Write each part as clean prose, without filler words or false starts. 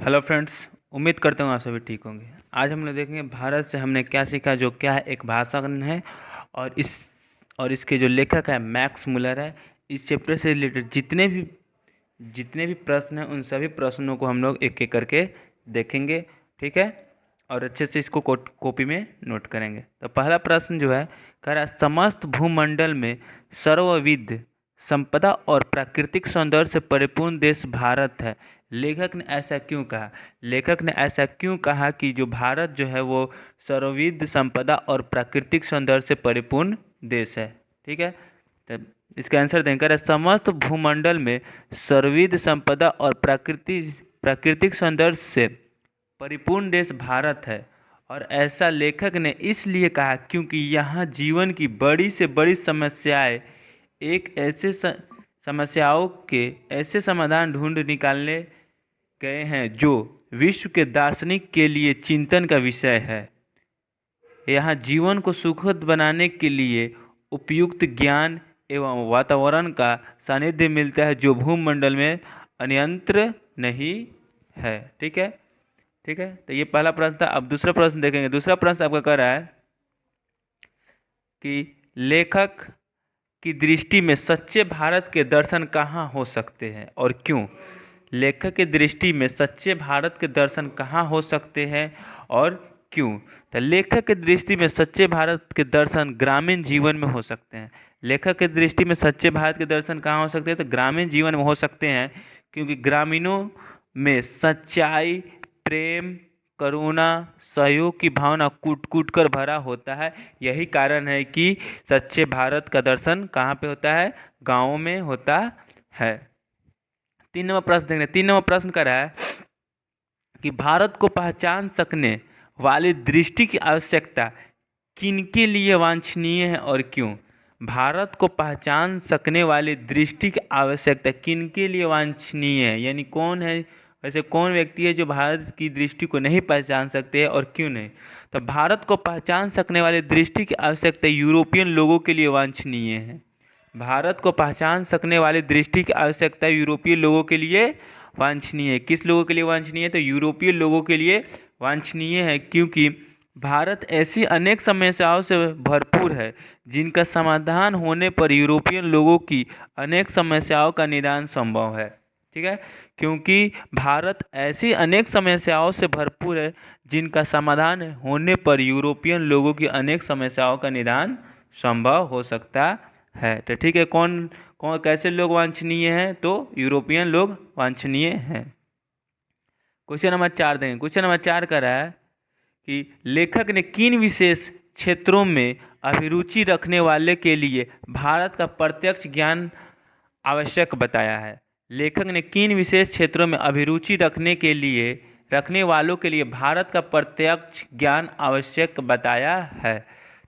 Hello friends. उम्मीद करता हूँ आप सभी ठीक होंगे। आज हम लोग देखेंगे भारत से हमने क्या सीखा, जो क्या है एक भाषा है। और इस और इसके जो लेखक है मैक्स मुलर है। इस चैप्टर से रिलेटेड जितने भी प्रश्न हैं उन सभी प्रश्नों को हम लोग एक एक करके देखेंगे। ठीक है, और अच्छे से इसको कॉपी में नोट करेंगे। तो पहला प्रश्न जो है, कह रहा है समस्त भूमंडल में सर्वविध संपदा और प्राकृतिक सौंदर्य से परिपूर्ण देश भारत है। लेखक ने ऐसा क्यों कहा? लेखक ने ऐसा क्यों कहा कि जो भारत जो है वो सर्वविध संपदा और प्राकृतिक सौंदर्य से परिपूर्ण देश है? ठीक है, तो इसका आंसर देकर समस्त भूमंडल में सर्वविध संपदा और प्राकृतिक सौंदर्य से परिपूर्ण देश भारत है। और ऐसा लेखक ने इसलिए कहा क्योंकि यहाँ जीवन की बड़ी से बड़ी समस्याएं एक ऐसे समस्याओं के ऐसे समाधान ढूंढ निकालने गए हैं जो विश्व के दार्शनिक के लिए चिंतन का विषय है। यहाँ जीवन को सुखद बनाने के लिए उपयुक्त ज्ञान एवं वातावरण का सानिध्य मिलता है जो भूमंडल में अन्यत्र नहीं है। ठीक है, ठीक है, तो ये पहला प्रश्न था। अब दूसरा प्रश्न देखेंगे। दूसरा प्रश्न आपका कह रहा है कि लेखक की दृष्टि में सच्चे भारत के दर्शन कहाँ हो सकते हैं और क्यों? लेखक की दृष्टि में सच्चे भारत के दर्शन कहाँ हो सकते हैं और क्यों? तो लेखक की दृष्टि में सच्चे भारत के दर्शन ग्रामीण जीवन में हो सकते हैं। लेखक की दृष्टि में सच्चे भारत के दर्शन कहाँ हो सकते हैं? तो ग्रामीण जीवन में हो सकते हैं, क्योंकि ग्रामीणों में सच्चाई, प्रेम, करुणा, सहयोग की भावना कूट कूट कर भरा होता है। यही कारण है कि सच्चे भारत का दर्शन कहाँ पे होता है? गाँवों में होता है। 3 नंबर प्रश्न देखेंगे। 3 नंबर प्रश्न कर रहा है कि भारत को पहचान सकने वाली दृष्टि की आवश्यकता किनके लिए वांछनीय है और क्यों? भारत को पहचान सकने वाली दृष्टि की आवश्यकता किनके लिए वांछनीय है, यानी कौन है, वैसे कौन व्यक्ति है जो भारत की दृष्टि को नहीं पहचान सकते हैं और क्यों नहीं? तो भारत को पहचान सकने वाली दृष्टि की आवश्यकता यूरोपियन लोगों के लिए वांछनीय है। भारत को पहचान सकने वाली दृष्टि की आवश्यकता यूरोपीय लोगों के लिए वांछनीय है। किस लोगों के लिए वांछनीय है? तो यूरोपीय लोगों के लिए वांछनीय है, क्योंकि भारत ऐसी अनेक समस्याओं से भरपूर है जिनका समाधान होने पर यूरोपियन लोगों की अनेक समस्याओं का निदान संभव है। ठीक है, क्योंकि भारत ऐसी अनेक समस्याओं से भरपूर है जिनका समाधान होने पर यूरोपियन लोगों की अनेक समस्याओं का निदान संभव हो सकता है। तो ठीक है, कौन कौन कैसे लोग वांछनीय हैं? तो यूरोपियन लोग वांछनीय हैं। क्वेश्चन नंबर 4 देंगे। क्वेश्चन नंबर 4 का रहा है कि लेखक ने किन विशेष क्षेत्रों में अभिरुचि रखने वाले के लिए भारत का प्रत्यक्ष ज्ञान आवश्यक बताया है? लेखक ने किन विशेष क्षेत्रों में अभिरुचि रखने वालों के लिए भारत का प्रत्यक्ष ज्ञान आवश्यक बताया है?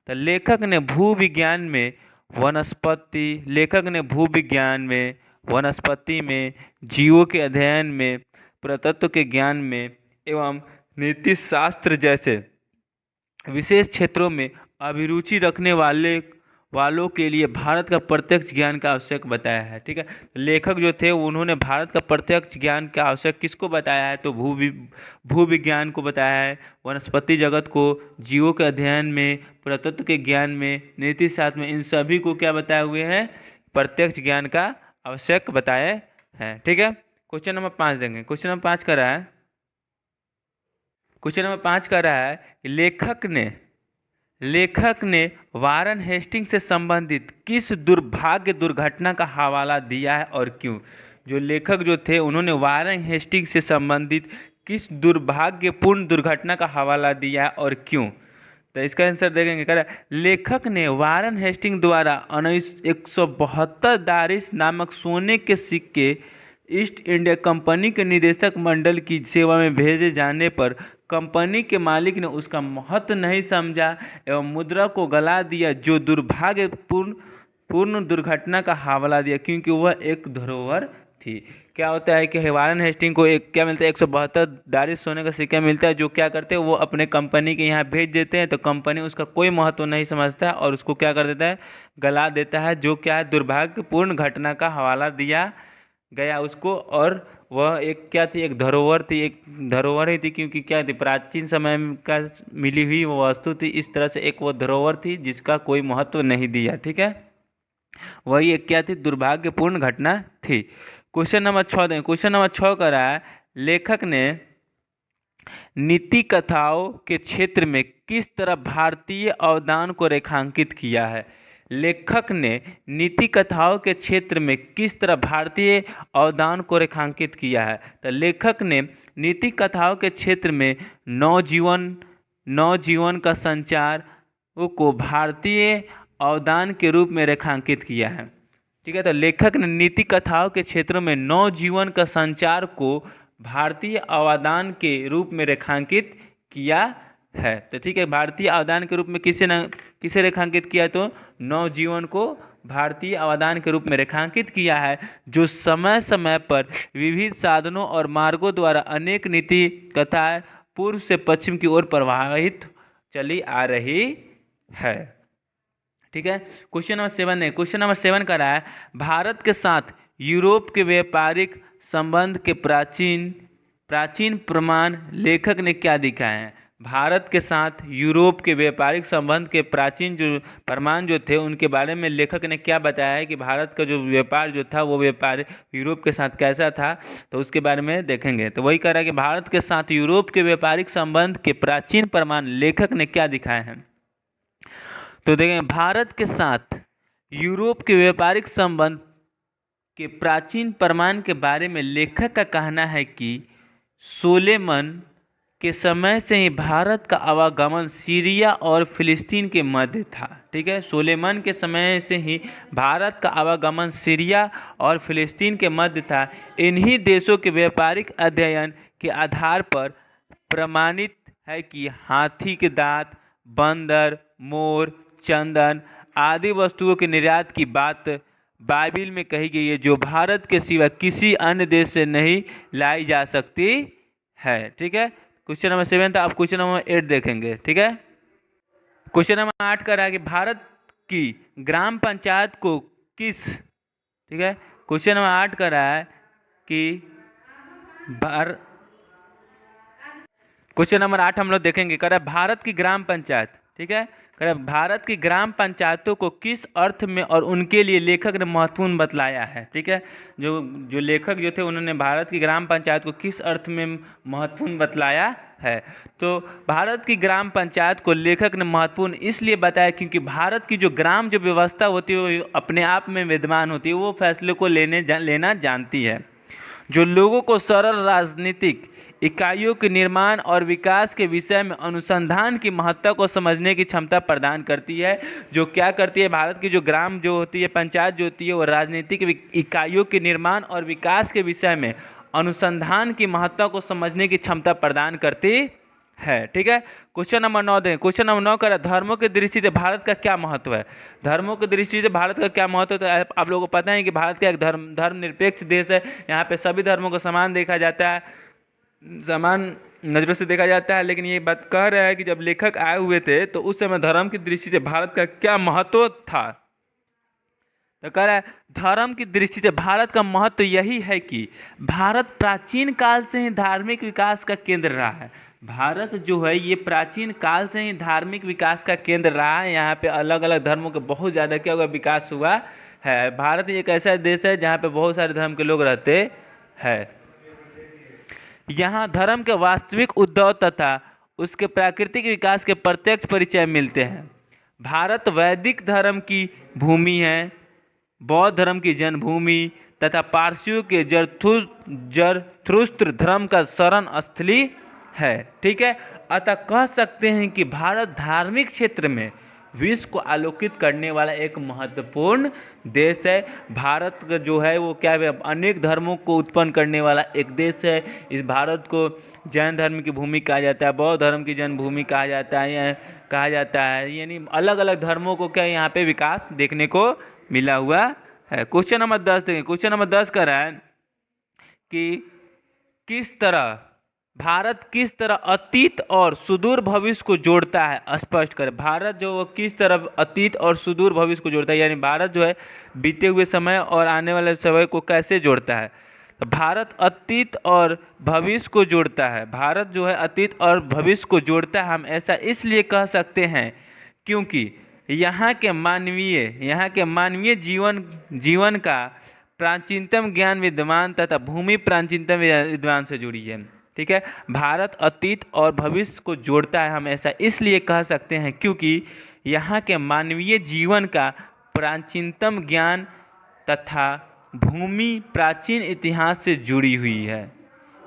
तो लेखक ने भूविज्ञान में, वनस्पति में, जीवों के अध्ययन में, पुरातत्व के ज्ञान में एवं नीति शास्त्र जैसे विशेष क्षेत्रों में अभिरुचि रखने वालों के लिए भारत का प्रत्यक्ष ज्ञान का आवश्यक बताया है। ठीक है, लेखक जो थे उन्होंने भारत का प्रत्यक्ष ज्ञान का आवश्यक किसको बताया है? तो भूविज्ञान को बताया है, वनस्पति जगत को, जीवों के अध्ययन में, पुरातत्व के ज्ञान में, नीति शास्त्र में, इन सभी को क्या बताए हुए हैं? प्रत्यक्ष ज्ञान का आवश्यक बताए हैं। ठीक है, क्वेश्चन नंबर 5 देंगे। क्वेश्चन नंबर 5 का रहा है कि लेखक ने वारन हेस्टिंग से संबंधित किस दुर्भाग्य दुर्घटना का हवाला दिया है और क्यों? जो लेखक जो थे उन्होंने वारन हेस्टिंग से संबंधित किस दुर्भाग्यपूर्ण दुर्घटना का हवाला दिया है और क्यों? तो इसका आंसर देखेंगे। कह रहा है लेखक ने वारन हेस्टिंग द्वारा 172 दारिस नामक सोने के सिक्के ईस्ट इंडिया कंपनी के निदेशक मंडल की सेवा में भेजे जाने पर कंपनी के मालिक ने उसका महत्व नहीं समझा एवं मुद्रा को गला दिया, जो दुर्भाग्यपूर्ण दुर्घटना का हवाला दिया, क्योंकि वह एक धरोहर थी। क्या होता है कि वारन हेस्टिंग को एक क्या मिलता है? 172 दारिस सोने का सिक्का मिलता है, जो क्या करते हैं वो अपने कंपनी के यहाँ भेज देते हैं। तो कंपनी उसका कोई महत्व नहीं समझता और उसको क्या कर देता है? गला देता है, जो क्या है? दुर्भाग्यपूर्ण घटना का हवाला दिया गया उसको, और वह एक क्या थी, एक धरोहर थी, एक धरोहर ही थी, क्योंकि क्या थी, प्राचीन समय का मिली हुई वो वस्तु थी। इस तरह से एक वो धरोहर थी जिसका कोई महत्व नहीं दिया। ठीक है, वही एक क्या थी, दुर्भाग्यपूर्ण घटना थी। क्वेश्चन नंबर 6 दें। क्वेश्चन नंबर 6 का रहा है, लेखक ने नीति कथाओं के क्षेत्र में किस तरह भारतीय अवदान को रेखांकित किया है। लेखक ने नीति कथाओं के क्षेत्र में किस तरह भारतीय अवदान को रेखांकित किया है। तो लेखक ने नीति कथाओं के क्षेत्र में नवजीवन का संचार को भारतीय अवदान के रूप में रेखांकित किया है। ठीक है, तो लेखक ने नीति कथाओं के क्षेत्रों में नवजीवन का संचार को भारतीय अवदान के रूप में रेखांकित किया है। तो ठीक है, भारतीय अवदान के रूप में किसे रेखांकित किया, तो नवजीवन को भारतीय अवदान के रूप में रेखांकित किया है, जो समय समय पर विविध साधनों और मार्गों द्वारा अनेक नीति कथाएं पूर्व से पश्चिम की ओर प्रवाहित चली आ रही है। ठीक है, क्वेश्चन नंबर 7 है। क्वेश्चन नंबर 7 का रहा है, भारत के साथ यूरोप के व्यापारिक संबंध के प्राचीन प्रमाण लेखक ने क्या दिखाए हैं। भारत के साथ यूरोप के व्यापारिक संबंध के प्राचीन जो प्रमाण जो थे उनके बारे में लेखक ने क्या बताया है कि भारत का जो व्यापार जो था वो व्यापार यूरोप के साथ कैसा था, तो उसके बारे में देखेंगे। तो वही कह रहा है कि भारत के साथ यूरोप के व्यापारिक संबंध के प्राचीन प्रमाण लेखक ने क्या दिखाए हैं। तो देखें, भारत के साथ यूरोप के व्यापारिक संबंध के प्राचीन प्रमाण के बारे में लेखक का कहना है कि सोलेमन के समय से ही भारत का आवागमन सीरिया और फिलिस्तीन के मध्य था। ठीक है, सोलेमन के समय से ही भारत का आवागमन सीरिया और फिलिस्तीन के मध्य था। इन्हीं देशों के व्यापारिक अध्ययन के आधार पर प्रमाणित है कि हाथी के दांत, बंदर, मोर, चंदन आदि वस्तुओं के निर्यात की बात बाइबिल में कही गई है, जो भारत के सिवा किसी अन्य देश से नहीं लाई जा सकती है। ठीक है, क्वेश्चन नंबर 7 था। अब क्वेश्चन नंबर 8 देखेंगे। ठीक है, क्वेश्चन नंबर 8 का रहा कि भारत की ग्राम पंचायत को किस, ठीक है, क्वेश्चन नंबर 8 का रहा है कि क्वेश्चन नंबर 8 हम लोग देखेंगे, कह रहा है भारत की ग्राम पंचायत, ठीक है, कह रहा है भारत की ग्राम पंचायतों को किस अर्थ में और उनके लिए लेखक ने महत्वपूर्ण बतलाया है। ठीक है, जो लेखक जो थे उन्होंने भारत की ग्राम पंचायत को किस अर्थ में महत्वपूर्ण बतलाया है। तो भारत की ग्राम पंचायत को लेखक ने महत्वपूर्ण इसलिए बताया क्योंकि भारत की जो ग्राम जो व्यवस्था होती है वो अपने आप में विद्यमान होती है, वो फैसले को लेना जानती है, जो लोगों को सरल राजनीतिक इकाइयों के निर्माण और विकास के विषय में अनुसंधान की महत्ता को समझने की क्षमता प्रदान करती है। जो क्या करती है, भारत की जो ग्राम जो होती है, पंचायत जो होती है, वो राजनीतिक इकाइयों के निर्माण और विकास के विषय में अनुसंधान की महत्ता को समझने की क्षमता प्रदान करती है। ठीक है, क्वेश्चन नंबर 9 दें। क्वेश्चन नंबर 9 का धर्मों की दृष्टि से भारत का क्या महत्व है। धर्मों की दृष्टि से भारत का क्या महत्व है, तो आप लोगों को पता है कि भारत का एक धर्मनिरपेक्ष देश है। यहाँ पे सभी धर्मों को समान देखा जाता है, समान नज़रों से देखा जाता है। लेकिन ये बात कह रहा है कि जब लेखक आए हुए थे तो उस समय धर्म की दृष्टि से भारत का क्या महत्व था। तो कह रहा है धर्म की दृष्टि से भारत का महत्व यही है कि भारत प्राचीन काल से ही धार्मिक विकास का केंद्र रहा है। भारत जो है ये प्राचीन काल से ही धार्मिक विकास का केंद्र रहा है। यहाँ पे अलग अलग धर्मों के बहुत ज़्यादा क्या हुआ, विकास हुआ है। भारत एक ऐसा देश है जहाँ पे बहुत सारे धर्म के लोग रहते हैं। यहाँ धर्म के वास्तविक उद्भव तथा उसके प्राकृतिक विकास के प्रत्यक्ष परिचय मिलते हैं। भारत वैदिक धर्म की भूमि है, बौद्ध धर्म की जन्मभूमि तथा पारसियों के जरथुस्त्र धर्म का शरण स्थली है। ठीक है, अतः कह सकते हैं कि भारत धार्मिक क्षेत्र में विश्व को आलोकित करने वाला एक महत्वपूर्ण देश है। भारत का जो है वो क्या है, अनेक धर्मों को उत्पन्न करने वाला एक देश है। इस भारत को जैन धर्म की भूमि कहा जाता है, बौद्ध धर्म की जन्मभूमि कहा जाता है, यानी अलग अलग धर्मों को क्या यहाँ पे विकास देखने को मिला हुआ है। क्वेश्चन नंबर 10 देखें। क्वेश्चन नंबर 10 का रहा है कि भारत किस तरह अतीत और सुदूर भविष्य को जोड़ता है, स्पष्ट करें। भारत जो किस तरह अतीत और सुदूर भविष्य को जोड़ता है, यानी भारत जो है बीते हुए समय और आने वाले समय को कैसे जोड़ता है। भारत अतीत और भविष्य को जोड़ता है। भारत जो है अतीत और भविष्य को जोड़ता है, हम ऐसा इसलिए कह सकते हैं क्योंकि यहाँ के मानवीय जीवन का प्राचीनतम ज्ञान विद्वान तथा भूमि प्राचीनतम विद्वान से जुड़ी है। ठीक है, भारत अतीत और भविष्य को जोड़ता है, हम ऐसा इसलिए कह सकते हैं क्योंकि यहाँ के मानवीय जीवन का प्राचीनतम ज्ञान तथा भूमि प्राचीन इतिहास से जुड़ी हुई है।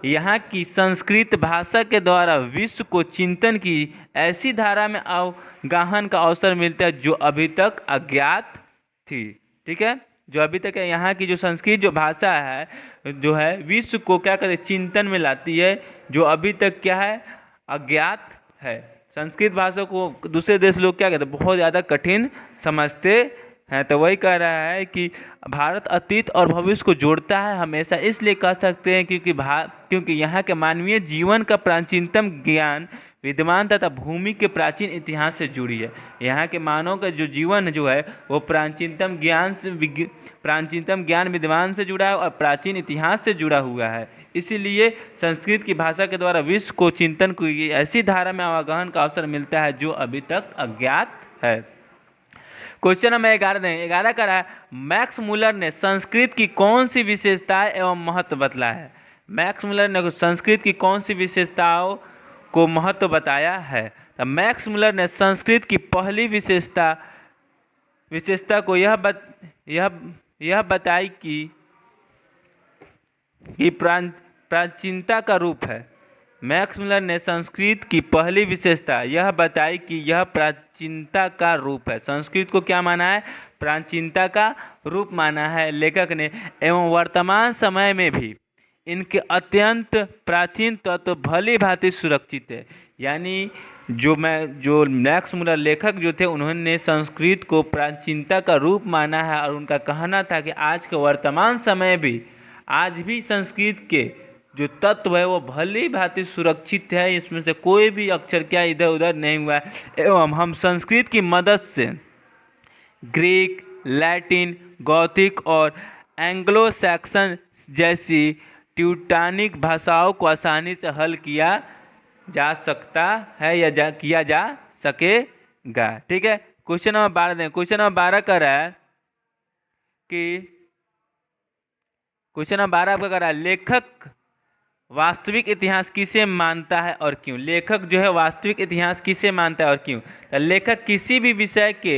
यहाँ की संस्कृत भाषा के द्वारा विश्व को चिंतन की ऐसी धारा में अवगाहन का अवसर मिलता है जो अभी तक अज्ञात थी। ठीक है, जो अभी तक है, यहाँ की जो संस्कृत जो भाषा है जो है विश्व को क्या कहते हैं, चिंतन में लाती है, जो अभी तक क्या है, अज्ञात है। संस्कृत भाषा को दूसरे देश लोग क्या कहते हैं, बहुत ज़्यादा कठिन समझते हैं। तो वही कह रहा है कि भारत अतीत और भविष्य को जोड़ता है, हमेशा इसलिए कह सकते हैं क्योंकि यहाँ के मानवीय जीवन का प्राचीनतम ज्ञान विद्वान तथा भूमि के प्राचीन इतिहास से जुड़ी है। यहाँ के मानव का जो जीवन जो है वो प्राचीनतम ज्ञान विद्वान से जुड़ा है और प्राचीन इतिहास से जुड़ा हुआ है। इसीलिए संस्कृत की भाषा के द्वारा विश्व को चिंतन की ऐसी धारा में अवगाहन का अवसर मिलता है जो अभी तक अज्ञात है। क्वेश्चन नंबर 11 का रहा है, मैक्स मुलर ने संस्कृत की कौन सी विशेषताएं एवं महत्व बतलाया है। मैक्स मुलर ने संस्कृत की कौन सी विशेषताओं को महत्व बताया है। तो मैक्स मुलर ने संस्कृत की पहली विशेषता को यह बताई कि प्राचीनता का रूप है। मैक्स मुलर ने संस्कृत की पहली विशेषता यह बताई कि यह प्राचीनता का रूप है। संस्कृत को क्या माना है, प्राचीनता का रूप माना है लेखक ने, एवं वर्तमान समय में भी इनके अत्यंत प्राचीन तत्व भली भांति सुरक्षित है। यानी जो मैक्स मुलर लेखक जो थे उन्होंने संस्कृत को प्राचीनता का रूप माना है और उनका कहना था कि आज के वर्तमान समय भी आज भी संस्कृत के जो तत्व है वो भली भांति सुरक्षित है, इसमें से कोई भी अक्षर क्या इधर उधर नहीं हुआ है। एवं हम संस्कृत की मदद से ग्रीक, लैटिन, गौथिक और एंग्लो सैक्सन जैसी ट्यूटानिक भाषाओं को आसानी से हल किया जा सकता है या किया जा सकेगा। ठीक है, क्वेश्चन नंबर 12 दें। क्वेश्चन नंबर 12 कर रहा है कि क्वेश्चन नंबर 12 आपका कर रहा है, लेखक वास्तविक इतिहास किसे मानता है और क्यों। लेखक जो है वास्तविक इतिहास किसे मानता है और क्यों। तो लेखक किसी भी विषय के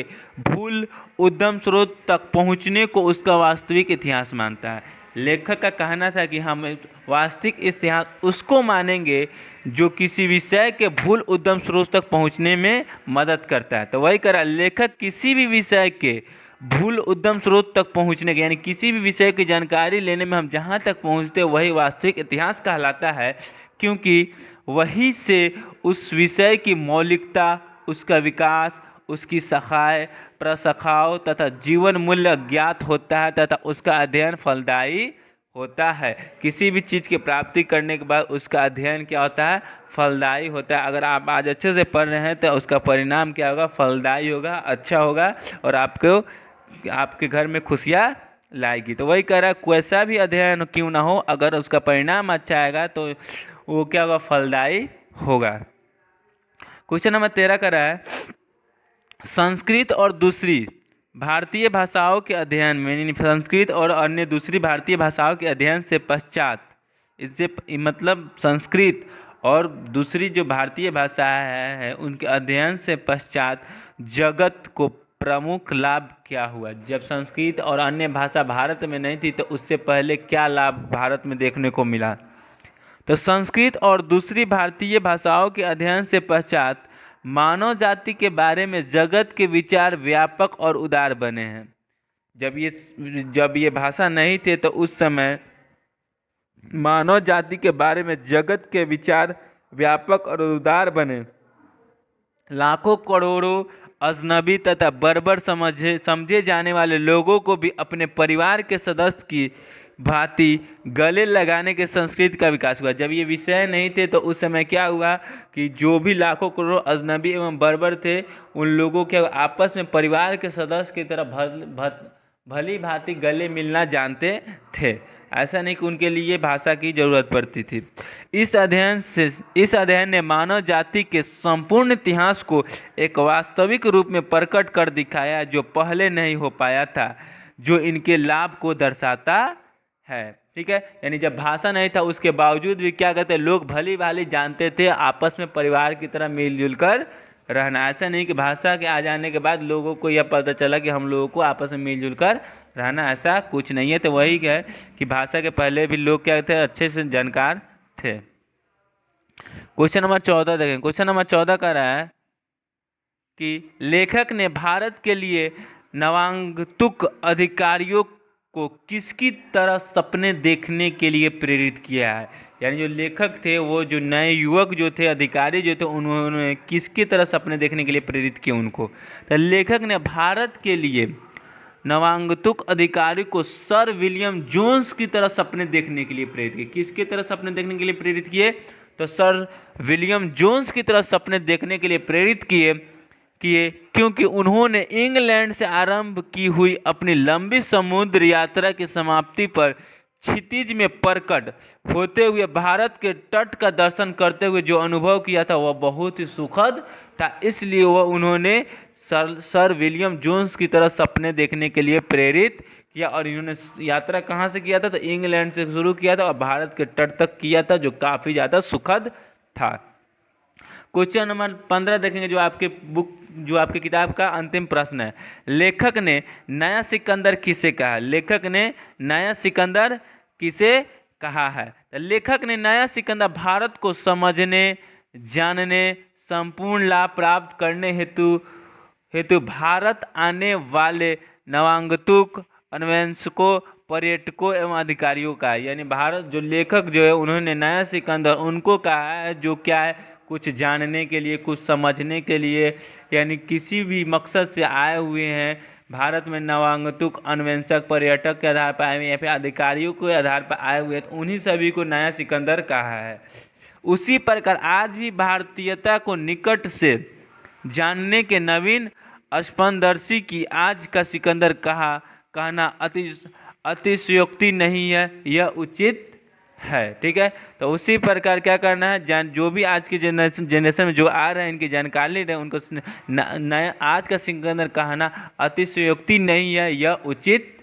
मूल उद्गम स्रोत तक पहुंचने को उसका वास्तविक इतिहास मानता है। लेखक का कहना था कि हम वास्तविक इतिहास उसको मानेंगे जो किसी विषय के भूल उद्गम स्रोत तक पहुंचने में मदद करता है। तो वही करा, लेखक किसी भी विषय के भूल उद्गम स्रोत तक पहुंचने के यानी किसी भी विषय की जानकारी लेने में हम जहां तक पहुंचते वही वास्तविक इतिहास कहलाता है, क्योंकि वही से उस विषय की मौलिकता, उसका विकास, उसकी शाखाएं, प्रशाखाओं तथा जीवन मूल्य ज्ञात होता है तथा उसका अध्ययन फलदायी होता है। किसी भी चीज़ की प्राप्ति करने के बाद उसका अध्ययन क्या होता है, फलदायी होता है। अगर आप आज अच्छे से पढ़ रहे हैं तो उसका परिणाम क्या होगा, फलदायी होगा, अच्छा होगा और आपके घर में खुशियाँ लाएगी। तो वही कह रहा है, कैसा भी अध्ययन क्यों ना हो, अगर उसका परिणाम अच्छा आएगा तो वो क्या होगा, फलदायी होगा। क्वेश्चन नंबर 13 का रहा है, संस्कृत और दूसरी भारतीय भाषाओं के अध्ययन में, संस्कृत और अन्य दूसरी भारतीय भाषाओं के अध्ययन से पश्चात, इससे मतलब संस्कृत और दूसरी जो भारतीय भाषा है उनके अध्ययन से पश्चात जगत को प्रमुख लाभ क्या हुआ। जब संस्कृत और अन्य भाषा भारत में नहीं थी तो उससे पहले क्या लाभ भारत में देखने को मिला। तो संस्कृत और दूसरी भारतीय भाषाओं के अध्ययन से पश्चात मानव जाति के बारे में जगत के विचार व्यापक और उदार बने हैं। जब ये भाषा नहीं थे तो उस समय मानव जाति के बारे में जगत के विचार व्यापक और उदार बने। लाखों करोड़ों अजनबी तथा बर्बर समझे जाने वाले लोगों को भी अपने परिवार के सदस्य की भांति गले लगाने के संस्कृति का विकास हुआ। जब ये विषय नहीं थे तो उस समय क्या हुआ कि जो भी लाखों करोड़ों अजनबी एवं बर्बर थे उन लोगों के आपस में परिवार के सदस्य की तरह भली भांति गले मिलना जानते थे। ऐसा नहीं कि उनके लिए भाषा की जरूरत पड़ती थी। इस अध्ययन ने मानव जाति के संपूर्ण इतिहास को एक वास्तविक रूप में प्रकट कर दिखाया जो पहले नहीं हो पाया था, जो इनके लाभ को दर्शाता है। ठीक है, यानी जब भाषा नहीं था उसके बावजूद भी क्या कहते हैं, लोग भली भाली जानते थे आपस में परिवार की तरह मिलजुल कर रहना। ऐसा नहीं कि भाषा के आ जाने के बाद लोगों को यह पता चला कि हम लोगों को आपस में मिलजुल कर रहना, ऐसा कुछ नहीं है। तो वही है कि भाषा के पहले भी लोग क्या थे, अच्छे से जानकार थे। क्वेश्चन नंबर 14 देखें। क्वेश्चन नंबर 14 कह रहा है कि लेखक ने भारत के लिए नवागंतुक अधिकारियों को किसकी तरह सपने देखने के लिए प्रेरित किया है। यानी जो लेखक थे, वो जो नए युवक जो थे, अधिकारी जो थे, उन्होंने किसकी तरह सपने देखने के लिए प्रेरित किया उनको। तो लेखक ने भारत के लिए नवागंतुक अधिकारी को सर विलियम जोन्स की तरह सपने देखने के लिए प्रेरित किए। किसकी तरह सपने देखने के लिए प्रेरित किए? तो सर विलियम जोन्स की तरह सपने देखने के लिए प्रेरित किए क्योंकि उन्होंने इंग्लैंड से आरंभ की हुई अपनी लंबी समुद्र यात्रा की समाप्ति पर क्षितिज में प्रकट होते हुए भारत के तट का दर्शन करते हुए जो अनुभव किया था वह बहुत ही सुखद था। इसलिए वह उन्होंने सर विलियम जोन्स की तरह सपने देखने के लिए प्रेरित किया। और इन्होंने यात्रा कहाँ से किया था? तो इंग्लैंड से शुरू किया था और भारत के तट तक किया था, जो काफ़ी ज़्यादा सुखद था। क्वेश्चन नंबर 15 देखेंगे, जो आपके किताब का अंतिम प्रश्न है। लेखक ने नया सिकंदर किसे कहा? लेखक ने नया सिकंदर किसे कहा है? तो लेखक ने नया सिकंदर भारत को समझने, जानने, संपूर्ण लाभ प्राप्त करने हेतु भारत आने वाले नवागंतुक अन्वेषकों, पर्यटकों एवं अधिकारियों का है। यानी भारत जो लेखक जो है उन्होंने नया सिकंदर उनको कहा है जो क्या है, कुछ जानने के लिए, कुछ समझने के लिए, यानी किसी भी मकसद से आए हुए हैं भारत में, नवागंतुक अन्वेषक, पर्यटक के आधार पर आए हुए या फिर अधिकारियों के आधार पर आए हुए हैं, तो उन्हीं सभी को नया सिकंदर कहा है। उसी प्रकार आज भी भारतीयता को निकट से जानने के नवीन स्पंदर्शी की आज का सिकंदर कहना अतिशयोक्ति नहीं है, यह उचित है। ठीक है, तो उसी प्रकार क्या करना है, जो भी आज की जनरेशन में जो आ रहे हैं, इनकी जानकारी रहे, उनको नया आज का सिकंदर कहना अतिशयोक्ति नहीं है, यह उचित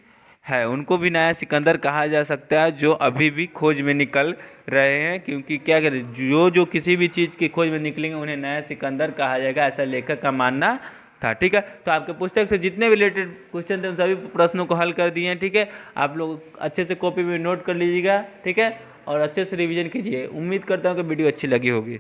है। उनको भी नया सिकंदर कहा जा सकता है जो अभी भी खोज में निकल रहे हैं, क्योंकि क्या करें, जो किसी भी चीज़ की खोज में निकलेंगे उन्हें नया सिकंदर कहा जाएगा, ऐसा लेखक का मानना था। ठीक है, तो आपके पुस्तक से जितने भी रिलेटेड क्वेश्चन थे उन सभी प्रश्नों को हल कर दिए हैं। ठीक है, आप लोग अच्छे से कॉपी में नोट कर लीजिएगा। ठीक है, और अच्छे से रिवीजन कीजिए। उम्मीद करता हूँ कि वीडियो अच्छी लगी होगी।